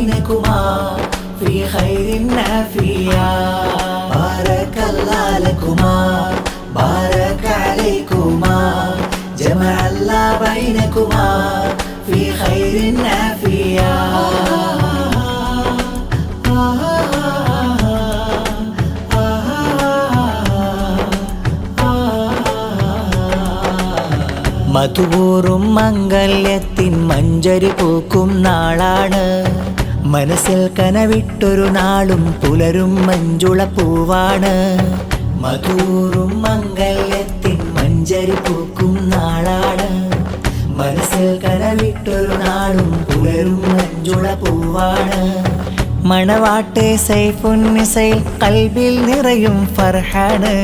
بينكما في خير نافيا بارك الله لكما بارك عليكما جمع الله بينكما في خير نافيا മധുപൂറും മംഗല്യത്തിൻ മഞ്ചരി പൂക്കും നാളാണ് മനസ്സിൽ കനവിട്ടൊരു നാളും പുലരും മഞ്ജുള പൂവാണ് മധുപൂറും മംഗല്യത്തിൻ മഞ്ചരി പൂക്കും നാളാണ് മനസ്സിൽ കനവിട്ടൊരു നാളും പുലരും മഞ്ജുള പൂവാണ് മണവാട്ടെ സൈഫുന്നിസയിൽ കൽബിൽ നിറയും ഫർഹാണ്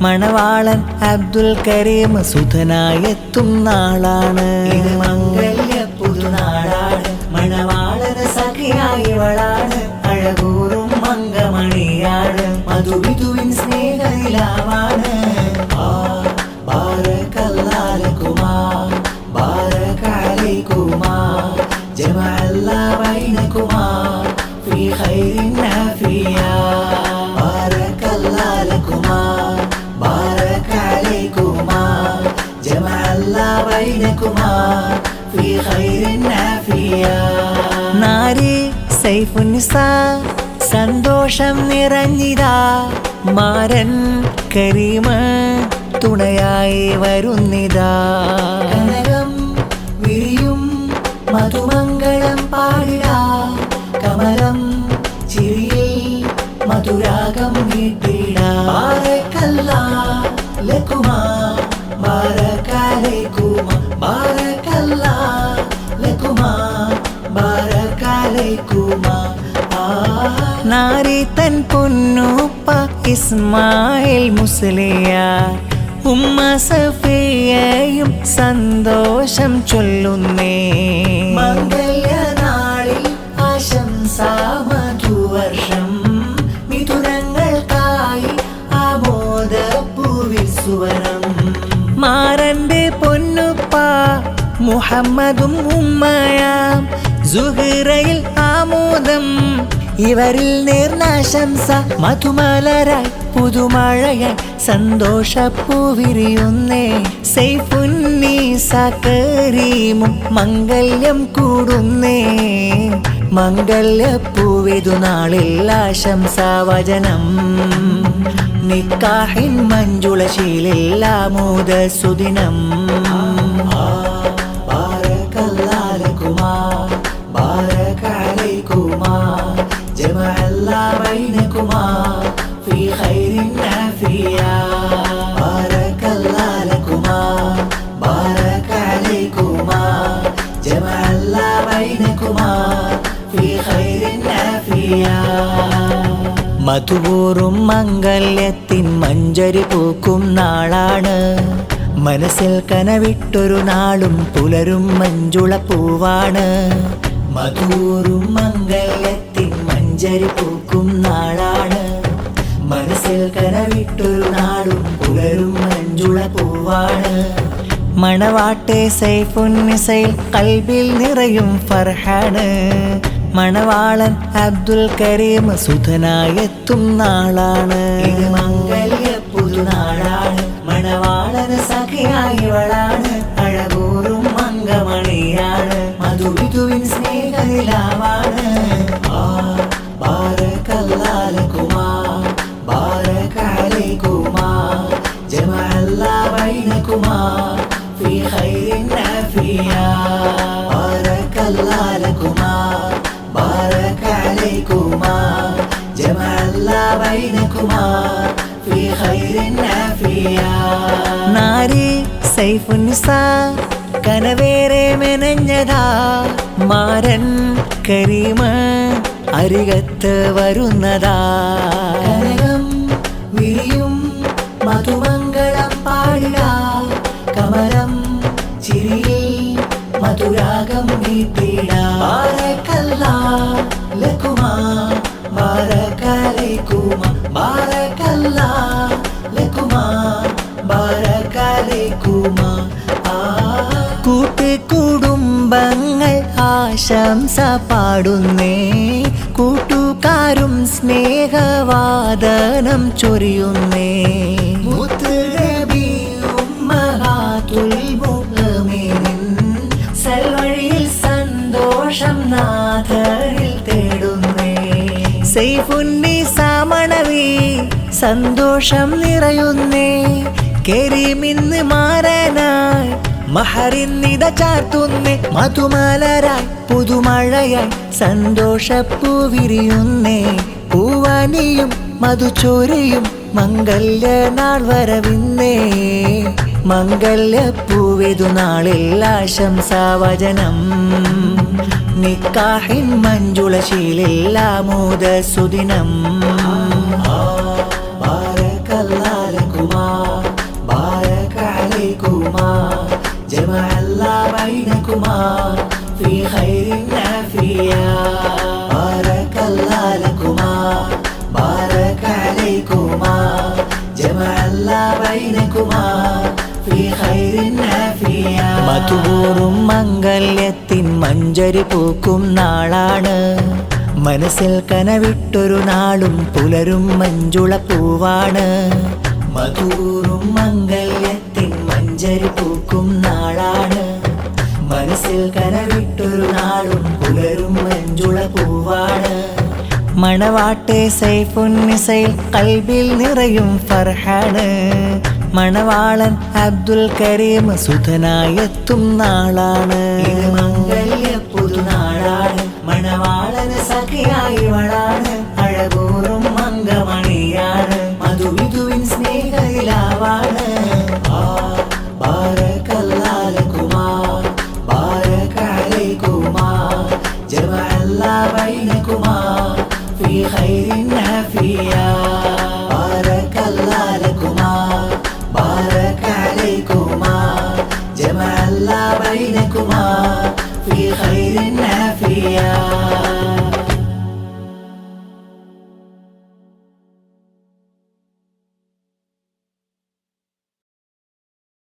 മണവാളൻ അബ്ദുൽ കരീം സുധനായെത്തും നാളാണ് ഇത് മംഗല്യ പുതുനാളാണ് മണവാളന് സഖിയായവളാണ് അഴകൂറും മംഗമണിയാണ് മധുവിധുവിൻ സ്നേഹനിലാവാണ് ബാരക്കല്ലാഹു ലക്കുമാ ബാരക അലൈക്കുമാ ജമഅ അല്ലാഹു ബൈനകുമാ ഫീ ഖൈരിൻ നാഫിയാ ബാരക്കല്ലാഹു ലക്കുമാ بارك عليكما جمع الله بينكما في خير نافيا നാരി സൈഫുന്നിസ സന്തോഷം നിറഞ്ഞിതാ മാരൻ കരീം തുണയായി വരുന്നിതാ കനകം വിരിയും മധുമംഗളം പാടിടാ കമലം ചിരിയിൽ മധുരാഗം നീട്ടിടാ ബാരക്കല്ലാഹു ലക്കുമാ ബാരക അലൈക്കുമാ ബാരക്കല്ലാഹു ലക്കുമാ ബാരക അലൈക്കുമാ നാരി തൻ പൊന്നുപ്പ ഇസ്മായിൽ മുസ്ലിയാർ ഉമ്മ സഫിയയും സന്തോഷം ചൊല്ലുന്നേ മംഗല്യനാളിൽ ആശംസാ മധുവർഷം മിഥുനങ്ങൾക്കായി ആമോദപ്പൂവിൽ സുവനം മാരന്റെ പൊന്നുപ്പ മുഹമ്മദും ഉമ്മയാം സുഹറയിൽ ആമോദം ഇവരിൽ നേർന്നാശംസ മധുമലരായി പുതുമഴയായി സന്തോഷപ്പൂവിരിയുന്നേ സൈഫുന്നീസ കരീമും മംഗല്യം കൂടുന്നേ മംഗല്യപ്പൂവിതു നാളിൽ ആശംസാവചനം നിക്കാഹിൻ മഞ്ജുളശീലിൽ ആമോദ സുദിനം ബാരക്കല്ലാഹു ലക്കുമാ ബാരക അലൈക്കുമാ ജമഅ അല്ലാഹു ബൈനകുമാ ഫീ ഖൈരിൻ നാഫിയാ ബാരക്കല്ലാഹു ലക്കുമാ ബാരക അലൈക്കുമാ ജമഅ അല്ലാഹു ബൈനകുമാ ഫീ ഖൈരിൻ നാഫിയാ മധുപൂറും മംഗല്യത്തിൻ മഞ്ചരി പൂക്കും നാളാണ് മനസ്സിൽ കനവിട്ടൊരു നാളും പുലരും മഞ്ജുള പൂവാണ് മധുപൂറും മംഗല്യത്തിൻ മഞ്ചരി പൂക്കും നാളാണ് മനസ്സിൽ കനവിട്ടൊരു നാളും പുലരും മഞ്ജുള പൂവാണ് മണവാട്ടെ സൈഫുന്നിസയിൽ കൽബിൽ നിറയും ഫർഹാണ് മണവാളൻ അബ്ദുൽ കരീം സുധനായെത്തും നാളാണ് ഇത് മംഗല്യ പുതുനാളാണ് മണവാളന് സഖിയായവളാണ് അഴകൂറും മംഗമണിയാണ് മധുവിധുവിൻ സ്നേഹനിലാവാണ് ബാരക്കല്ലാഹു ലക്കുമാ ബാരക അലൈക്കുമാ ജമഅ അല്ലാഹു ബൈനകുമാ ഫീ ഖൈരിൻ നാഫിയാ ബാരക്കല്ലാഹു ലക്കുമാ ബാരക അലൈക്കുമാ ജമഅ അല്ലാഹു ബൈനകുമാ ഫീ ഖൈരിൻ നാഫിയാ നാരി സൈഫുന്നിസ കനവേറെ മെനഞ്ഞതാ മാരൻ കരീം അരികത്ത് വരുന്നതാ കനകം വിരിയും മധുമംഗളം പാടിടാ കമലം ചിരിയിൽ മധുരാഗം നീട്ടിടാ ബാരക്കല്ലാഹു ലക്കുമാ ബാരക അലൈക്കുമാ ബാരക്കല്ലാഹു ലക്കുമാ ബാരക അലൈക്കുമാ കൂട്ടുകുടുംബങ്ങൾ ആശംസ പാടുന്നേ. കൂട്ടുകാരും സ്നേഹവാദനം ചൊരിയുന്നേ. മുത്ത് നബി ഉമ്മഹാത്തുൽ മുഅ്മിനീൻ സൽവഴിയിൽ സന്തോഷം നാഥനിൽ തേടുന്നേ. സൈഫുന്നിസാ മണവി സന്തോഷം നിറയുന്നേ. കരീമിന്ന് മാറാനായി മഹറിന്നിത ചാർത്തുന്നേ. മധുമലരായി പുതുമഴയായി സന്തോഷപ്പൂ വിരിയുന്നേ. പൂവനിയും മധുചോരിയും മംഗല്യ നാൾ വരവിന്നേ. മംഗല്യപ്പൂവിതു നാളിൽ ആശംസാവചനം. നിക്കാഹിൻ മഞ്ജുളശീലിൽ ആമോദ സുദിനം. ബാരക്കല്ലാഹു ലക്കുമാ ബാരക അലൈക്കുമാ ജമഅ അല്ലാഹു ബൈനകുമാ ഫീ ഖൈരിൻ ആഫിയാ. ബാരക്കല്ലാഹു ലക്കുമാ ബാരക അലൈക്കുമാ ജമഅ അല്ലാഹു ബൈനകുമാ ഫീ ഖൈരിൻ ആഫിയാ. മധുവൂറും മംഗല്യത്തിൻ മഞ്ചരി പൂക്കും നാളാണ്. മനസ്സിൽ കനവിട്ടൊരു നാളും പുലരും മഞ്ജുള പൂവാണ്. മധുവൂറും മംഗല്യത്തിൻ മഞ്ചരി പൂക്കും നാളാണ്. മനസ്സിൽ കനവിട്ടൊരു നാളും പുലരും മഞ്ജുള പൂവാണ്. മണവാട്ടെ സൈഫുന്നിസയിൽ കൽബിൽ നിറയും ഫർഹാണ്. മണവാളൻ അബ്ദുൽ കരീം സുധനായെത്തും നാളാണ്. ഇത് മംഗല്യ പുതുനാളാണ്. മണവാളന് സഖിയായി വളാണ്. അഴകൂറും മംഗമണിയാണ്. മധുവിധുവിൻ സ്നേഹയിലാവാണ്. ബാരക്കല്ലാഹു ലക്കുമാ ബാരക അലൈക്കുമാ ജമഅ അല്ലാഹു ബൈനകുമാ ഫീ ഖൈരിൻ ആഫിയാ. ബാരക്കല്ലാഹു ലക്കുമാ ബാരക അലൈക്കുമാ ജമഅ അല്ലാഹു ബൈനകുമാ ഫീ ഖൈരിൻ ആഫിയാ.